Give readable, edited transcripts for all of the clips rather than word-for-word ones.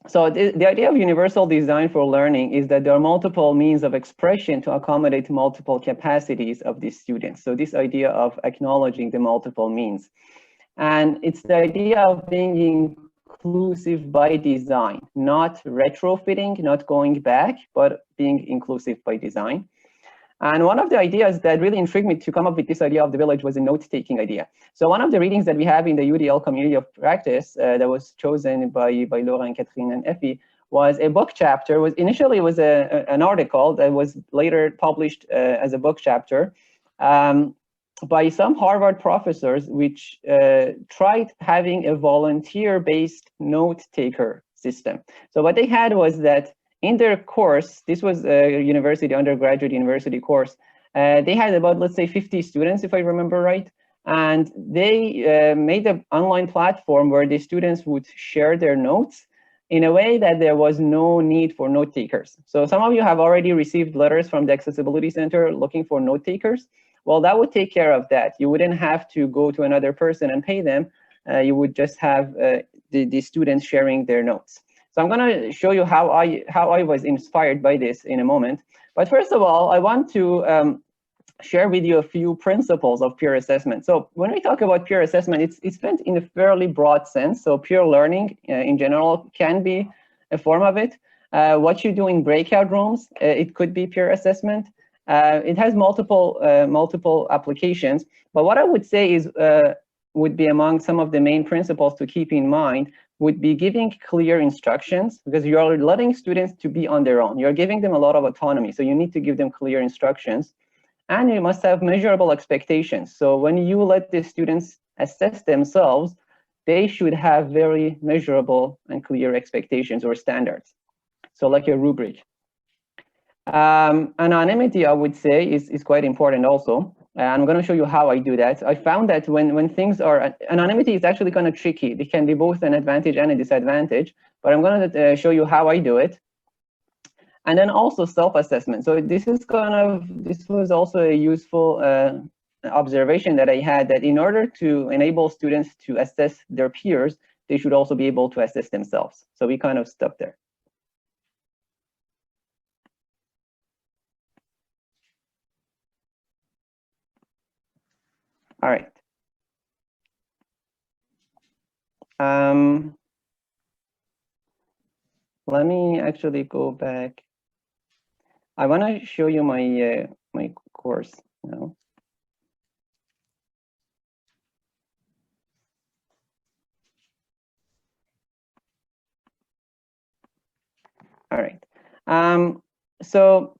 So the idea of universal design for learning is that there are multiple means of expression to accommodate multiple capacities of the students. So this idea of acknowledging the multiple means. And it's the idea of being inclusive by design, not retrofitting, not going back, but being inclusive by design. And one of the ideas that really intrigued me to come up with this idea of the village was a note-taking idea. So one of the readings that we have in the UDL community of practice that was chosen by Laura and Catherine and Effie was a book chapter. Initially, it was an article that was later published as a book chapter by some Harvard professors, which tried having a volunteer-based note-taker system. So what they had was that in their course, this was a university, undergraduate university course, they had about, let's say, 50 students, if I remember right. And they made an online platform where the students would share their notes in a way that there was no need for note takers. So some of you have already received letters from the Accessibility Center looking for note takers. Well, that would take care of that. You wouldn't have to go to another person and pay them. You would just have the students sharing their notes. So I'm going to show you how I was inspired by this in a moment. But first of all, I want to share with you a few principles of peer assessment. So when we talk about peer assessment, it's meant in a fairly broad sense. So peer learning in general can be a form of it. What you do in breakout rooms, it could be peer assessment. It has multiple applications. But what I would say is would be among some of the main principles to keep in mind would be giving clear instructions, because you're letting students to be on their own. You're giving them a lot of autonomy, so you need to give them clear instructions. And you must have measurable expectations. So when you let the students assess themselves, they should have very measurable and clear expectations or standards. So like a rubric. Anonymity, I would say, is quite important also. I'm going to show you how I do that. I found that when things are, anonymity is actually kind of tricky. It can be both an advantage and a disadvantage, but I'm going to show you how I do it. And then also self-assessment. So this was also a useful observation that I had, that in order to enable students to assess their peers, they should also be able to assess themselves. So we kind of stopped there. All right. Let me actually go back. I want to show you my my course now. All right. So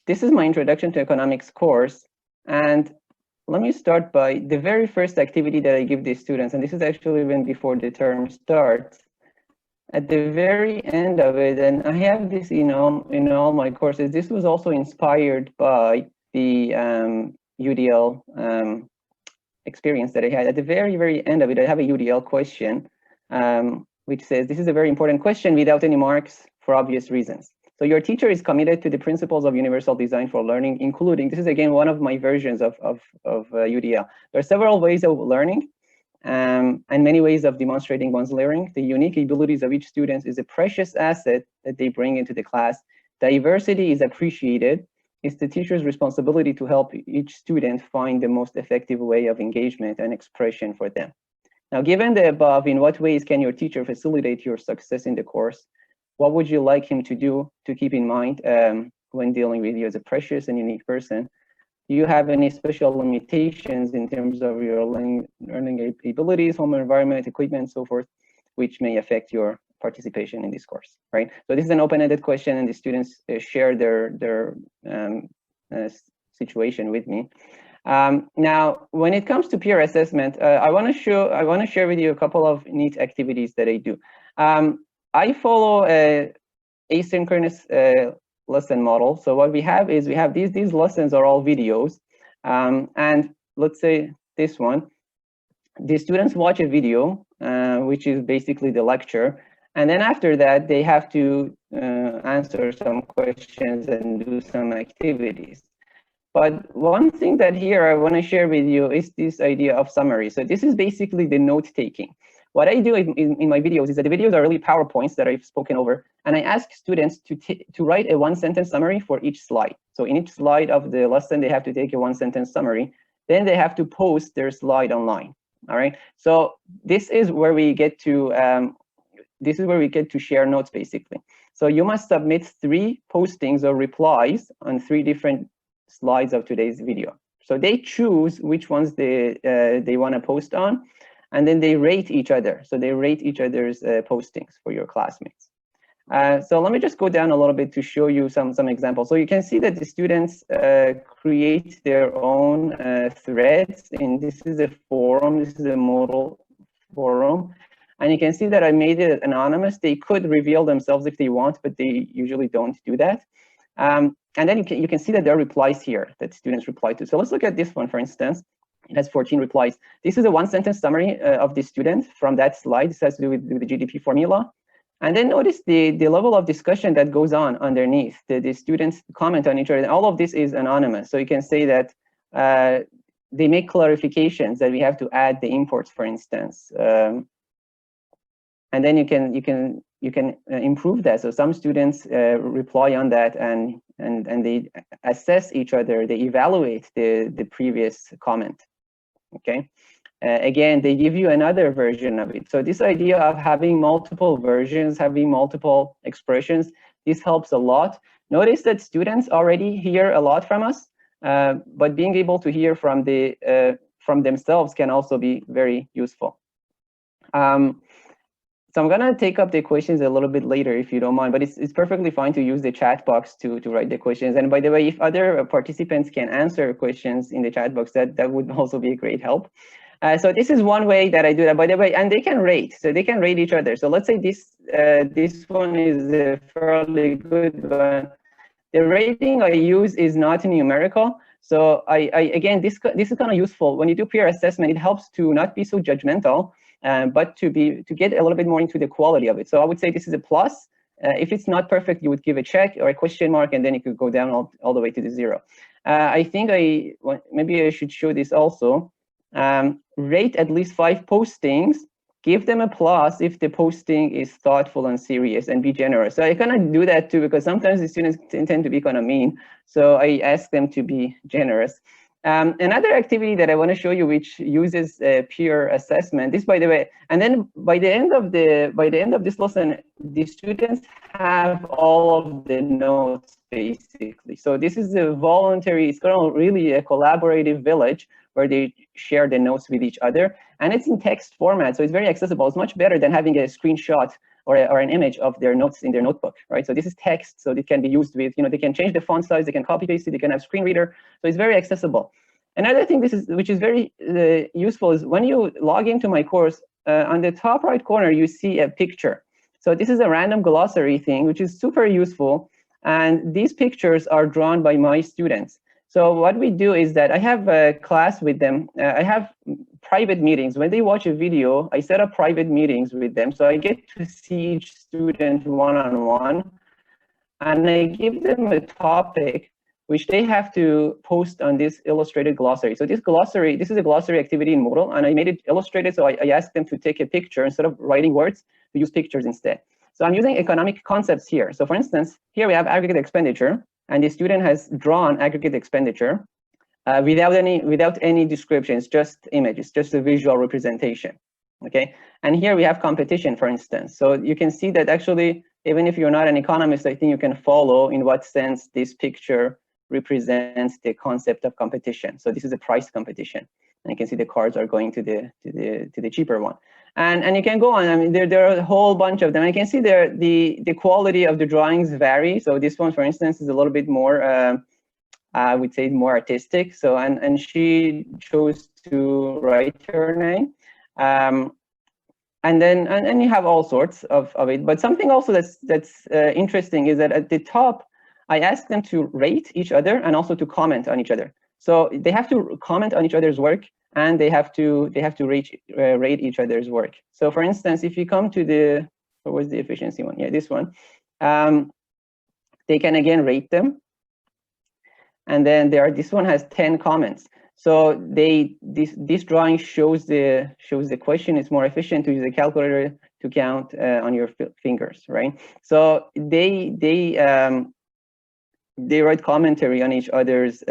this is my Introduction to Economics course, and let me start by the very first activity that I give these students, and this is actually even before the term starts. At the very end of it, and I have this in all my courses, this was also inspired by the UDL experience that I had. At the very end of it, I have a UDL question, which says, this is a very important question without any marks for obvious reasons. So your teacher is committed to the principles of universal design for learning, including, this is again one of my versions of UDL. There are several ways of learning, and many ways of demonstrating one's learning. The unique abilities of each student is a precious asset that they bring into the class. Diversity is appreciated. It's the teacher's responsibility to help each student find the most effective way of engagement and expression for them. Now, given the above, in what ways can your teacher facilitate your success in the course? What would you like him to do to keep in mind when dealing with you as a precious and unique person? Do you have any special limitations in terms of your learning abilities, home environment, equipment, so forth, which may affect your participation in this course, right? So this is an open-ended question, and the students share their situation with me. Now, when it comes to peer assessment, I want to share with you a couple of neat activities that I do. I follow a asynchronous lesson model. So what we have is these lessons are all videos, and let's say this one, the students watch a video, which is basically the lecture, and then after that they have to answer some questions and do some activities. But one thing that here I want to share with you is this idea of summary. So this is basically the note taking. what I do in my videos is that the videos are really PowerPoints that I've spoken over, and I ask students to write a one-sentence summary for each slide. So in each slide of the lesson, they have to take a one-sentence summary. Then they have to post their slide online. All right. So this is where we get to share notes, basically. So you must submit 3 postings or replies on 3 different slides of today's video. So they choose which ones they want to post on, and then they rate each other. So they rate each other's postings for your classmates. So let me just go down a little bit to show you some examples. So you can see that the students create their own threads. And this is a forum. This is a model forum. And you can see that I made it anonymous. They could reveal themselves if they want, but they usually don't do that. And then you can see that there are replies here that students reply to. So let's look at this one, for instance. It has 14 replies. This is a one-sentence summary of the student from that slide. This has to do with the GDP formula. And then notice the level of discussion that goes on underneath. The students comment on each other. And all of this is anonymous. So you can say that they make clarifications that we have to add the imports, for instance. And then you can improve that. So some students reply on that, and they assess each other. They evaluate the previous comment. Okay. Again, they give you another version of it. So this idea of having multiple versions, having multiple expressions, this helps a lot. Notice that students already hear a lot from us, but being able to hear from themselves can also be very useful. So I'm gonna take up the questions a little bit later if you don't mind, but it's perfectly fine to use the chat box to write the questions. And by the way, if other participants can answer questions in the chat box, that would also be a great help. So this is one way that I do that, by the way, and they can rate. So they can rate each other. So let's say this one is a fairly good one. The rating I use is not numerical. So again, this is kind of useful. When you do peer assessment, it helps to not be so judgmental, but to get a little bit more into the quality of it. So I would say this is a plus. If it's not perfect, you would give a check or a question mark, and then it could go down all the way to the 0. I think maybe I should show this also. Rate at least 5 postings, give them a plus if the posting is thoughtful and serious, and be generous. So I kind of do that too, because sometimes the students tend to be kind of mean. So I ask them to be generous. Another activity that I want to show you, which uses peer assessment, this, by the way, and then by the end of this lesson, the students have all of the notes basically. So this is a voluntary, it's kind of really a collaborative village where they share the notes with each other, and it's in text format, so it's very accessible. It's much better than having a screenshot or an image of their notes in their notebook, right? So this is text, so it can be used with, they can change the font size, they can copy paste it, they can have screen reader, so it's very accessible. Another thing which is very useful is when you log into my course, on the top right corner, you see a picture. So this is a random glossary thing, which is super useful, and these pictures are drawn by my students. So what we do is that I have a class with them. I have private meetings. When they watch a video, I set up private meetings with them. So I get to see each student one-on-one, and I give them a topic which they have to post on this illustrated glossary. So this is a glossary activity in Moodle, and I made it illustrated. So I asked them to take a picture instead of writing words, to use pictures instead. So I'm using economic concepts here. So for instance, here we have aggregate expenditure, and the student has drawn aggregate expenditure without any description. It's just image. It's just a visual representation. Okay. And here we have competition, for instance. So you can see that actually, even if you're not an economist, I think you can follow in what sense this picture represents the concept of competition. So this is a price competition, and you can see the cards are going to the cheaper one. And you can go on. I mean, there are a whole bunch of them. And you can see there the quality of the drawings vary. So this one, for instance, is a little bit more, I would say, more artistic. So and she chose to write her name. And then you have all sorts of it. But something also that's interesting is that at the top, I ask them to rate each other and also to comment on each other. So they have to comment on each other's work, and they have to rate each other's work. So for instance, if you come to what was the efficiency one? Yeah, this one. They can again rate them. And then this one has 10 comments. So this drawing shows the question. It's more efficient to use a calculator to count on your fingers, right? So they write commentary on each other's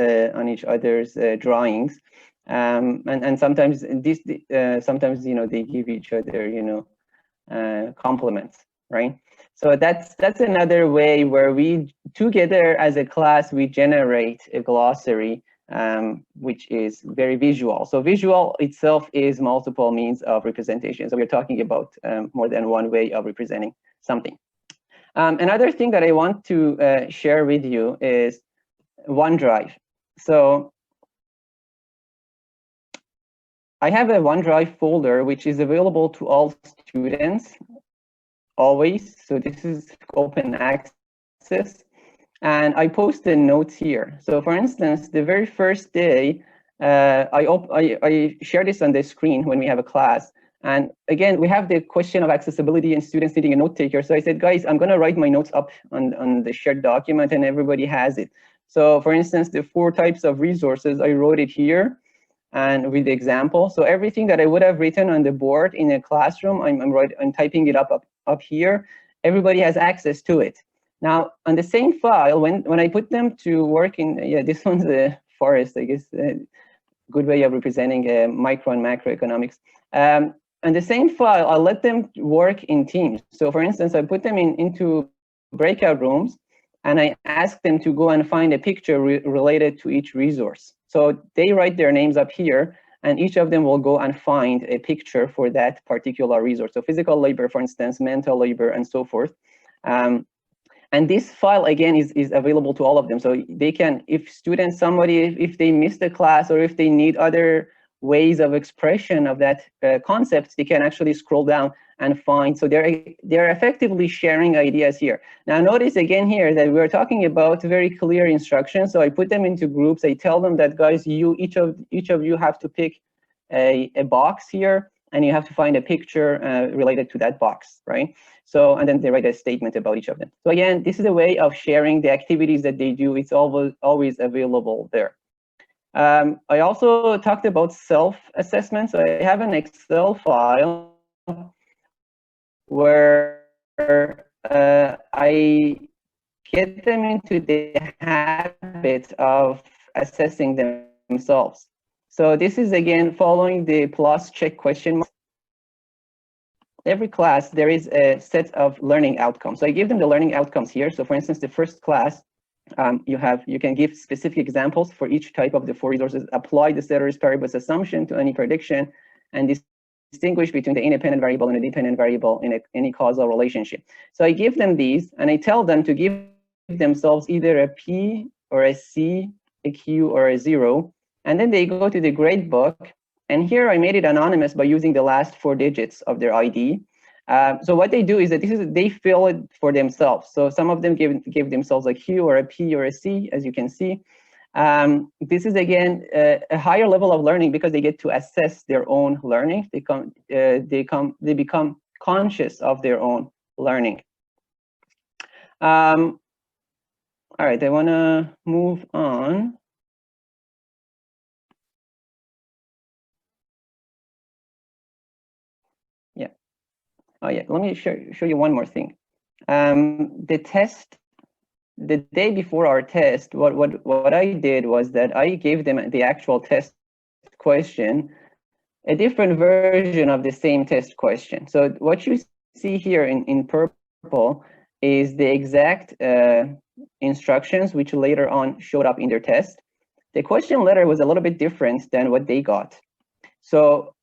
drawings, and sometimes sometimes they give each other compliments, right? So that's another way where we together as a class we generate a glossary, which is very visual. So visual itself is multiple means of representation. So we're talking about more than one way of representing something. Another thing that I want to share with you is Onedrive. So I have a Onedrive folder which is available to all students always. So this is open access, and I post the notes here. So for instance, the very first day, I share this on the screen when we have a class. And again, we have the question of accessibility and students needing a note taker. So I said, guys, I'm going to write my notes up on the shared document, and everybody has it. So for instance, the 4 types of resources, I wrote it here and with the example. So everything that I would have written on the board in a classroom, I'm typing it up here. Everybody has access to it. Now, on the same file, when I put them to work in, this one's a forest, I guess, a good way of representing micro and macroeconomics. On the same file, I'll let them work in teams. So for instance, I put them into breakout rooms, and I ask them to go and find a picture related to each resource. So they write their names up here, and each of them will go and find a picture for that particular resource. So physical labor, for instance, mental labor, and so forth. And this file, again, is available to all of them. So they can, if students, if they miss the class, or if they need other ways of expression of that concept, they can actually scroll down and find. So they're effectively sharing ideas here. Now notice again here that we're talking about very clear instructions. So I put them into groups. I tell them that, guys, each of you have to pick a box here, and you have to find a picture related to that box, right? So, and then they write a statement about each of them. So again, this is a way of sharing the activities that they do. It's always available there. I also talked about self-assessment. So I have an Excel file where I get them into the habit of assessing themselves. So this is, again, following the plus check question mark. Every class, there is a set of learning outcomes. So I give them the learning outcomes here. So for instance, the first class, you can give specific examples for each type of the 4 resources, apply the ceteris paribus assumption to any prediction, and distinguish between the independent variable and the dependent variable in any causal relationship. So I give them these, and I tell them to give themselves either a P or a C, a Q or a 0, and then they go to the grade book. And here I made it anonymous by using the last 4 digits of their ID. So what they do is that they fill it for themselves. So some of them give themselves a Q or a P or a C, as you can see. This is, again, a higher level of learning because they get to assess their own learning. They become conscious of their own learning. All right, I want to move on. Yeah. Oh yeah. Let me show you one more thing. The test. The day before our test, what I did was that I gave them the actual test question, a different version of the same test question. So what you see here in purple is the exact instructions which later on showed up in their test. The question letter was a little bit different than what they got. So,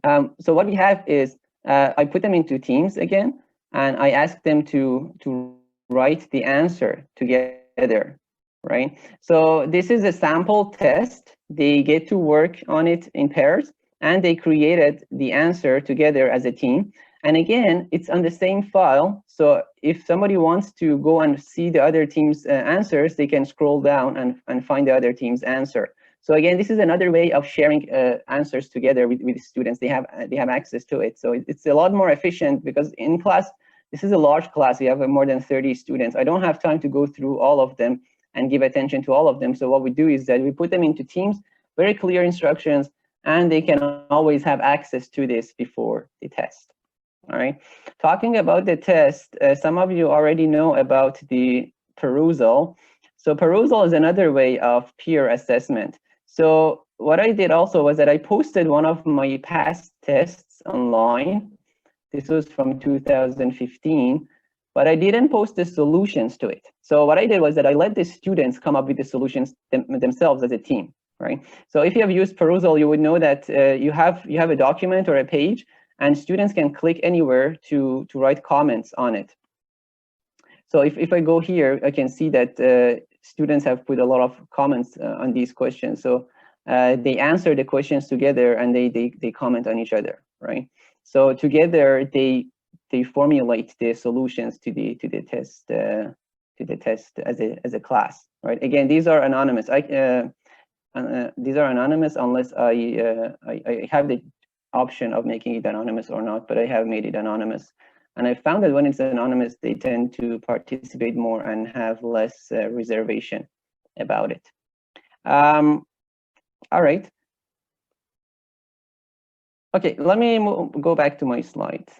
so what we have is I put them into teams again, and I asked them to write the answer together, right? So this is a sample test. They get to work on it in pairs, and they created the answer together as a team. And again, it's on the same file. So if somebody wants to go and see the other team's answers, they can scroll down and find the other team's answer. So again, this is another way of sharing answers together with students. They have access to it. So it's a lot more efficient because in class, this is a large class. We have more than 30 students. I don't have time to go through all of them and give attention to all of them. So what we do is that we put them into teams, very clear instructions, and they can always have access to this before the test. All right. Talking about the test, some of you already know about the perusal. So perusal is another way of peer assessment. So what I did also was that I posted one of my past tests online. This was from 2015, but I didn't post the solutions to it. So what I did was that I let the students come up with the solutions themselves as a team, right? So if you have used perusal, you would know that you have a document or a page, and students can click anywhere to write comments on it. So if I go here, I can see that students have put a lot of comments on these questions. So they answer the questions together, and they comment on each other, right? So together they formulate the solutions to the test as a class, right? Again, these are anonymous. These are anonymous unless I have the option of making it anonymous or not, but I have made it anonymous. And I found that when it's anonymous, they tend to participate more and have less reservation about it. All right. Okay, let me go back to my slides.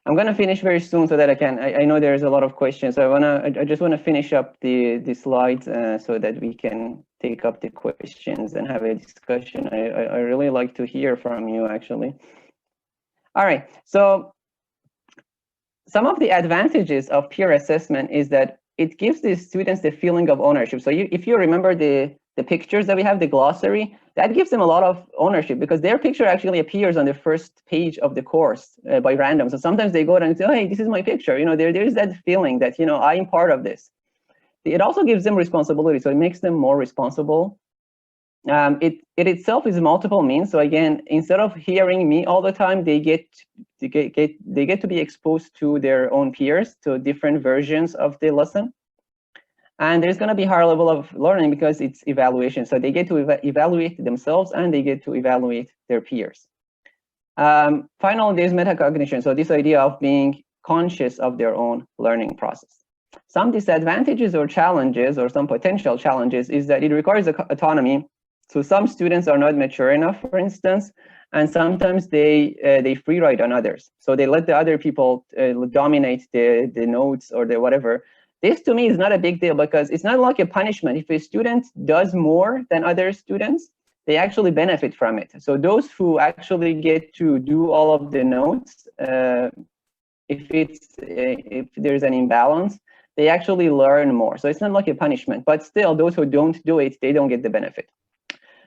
I'm going to finish very soon so that I know there's a lot of questions. So I just want to finish up the slides so that we can take up the questions and have a discussion. I really like to hear from you, actually. All right, so some of the advantages of peer assessment is that it gives the students the feeling of ownership. So if you remember the pictures that we have, the glossary, that gives them a lot of ownership because their picture actually appears on the first page of the course by random. So sometimes they go and say, oh, hey, this is my picture. You know, there is that feeling that, you know, I'm part of this. It also gives them responsibility. So it makes them more responsible. It itself is multiple means. So again, instead of hearing me all the time, they get to be exposed to their own peers, to different versions of the lesson. And there's going to be higher level of learning because it's evaluation. So they get to evaluate themselves and they get to evaluate their peers. Finally, there's metacognition. So this idea of being conscious of their own learning process. Some disadvantages or challenges, or some potential challenges, is that it requires autonomy. So some students are not mature enough, for instance, and sometimes they free write on others. So they let the other people dominate the notes or the whatever. This to me is not a big deal because it's not like a punishment. If a student does more than other students, they actually benefit from it. So those who actually get to do all of the notes, if there's an imbalance, they actually learn more. So it's not like a punishment, but still those who don't do it, they don't get the benefit.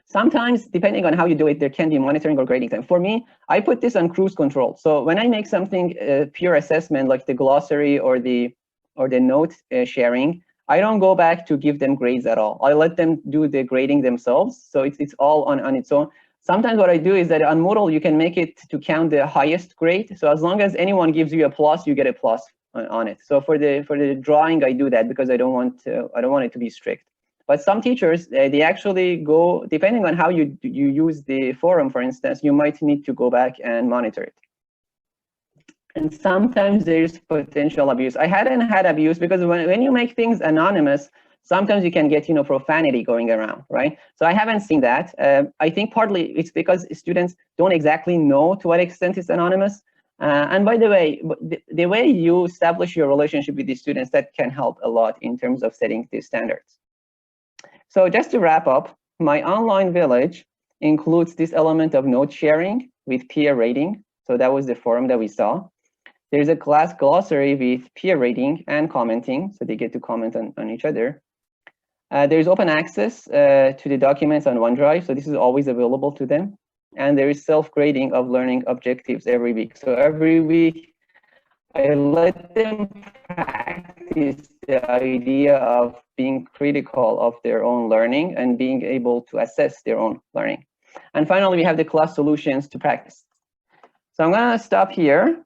Sometimes, depending on how you do it, there can be monitoring or grading time. For me, I put this on cruise control. So when I make something pure assessment, like the glossary or the note sharing, I don't go back to give them grades at all. I let them do the grading themselves. So it's all on its own. Sometimes what I do is that on Moodle, you can make it to count the highest grade. So as long as anyone gives you a plus, you get a plus on it. So for the drawing, I do that because I don't want it to be strict. But some teachers, they actually go, depending on how you use the forum, for instance, you might need to go back and monitor it. And sometimes there's potential abuse. I hadn't had abuse because when you make things anonymous, sometimes you can get, you know, profanity going around, right? So I haven't seen that. I think partly it's because students don't exactly know to what extent it's anonymous. And by the way, the way you establish your relationship with the students, that can help a lot in terms of setting the standards. So just to wrap up, my online village includes this element of note sharing with peer rating. So that was the forum that we saw. There's a class glossary with peer rating and commenting, so they get to comment on each other. There's open access to the documents on OneDrive, so this is always available to them. And there is self-grading of learning objectives every week. So every week, I let them practice the idea of being critical of their own learning and being able to assess their own learning. And finally, we have the class solutions to practice. So I'm going to stop here.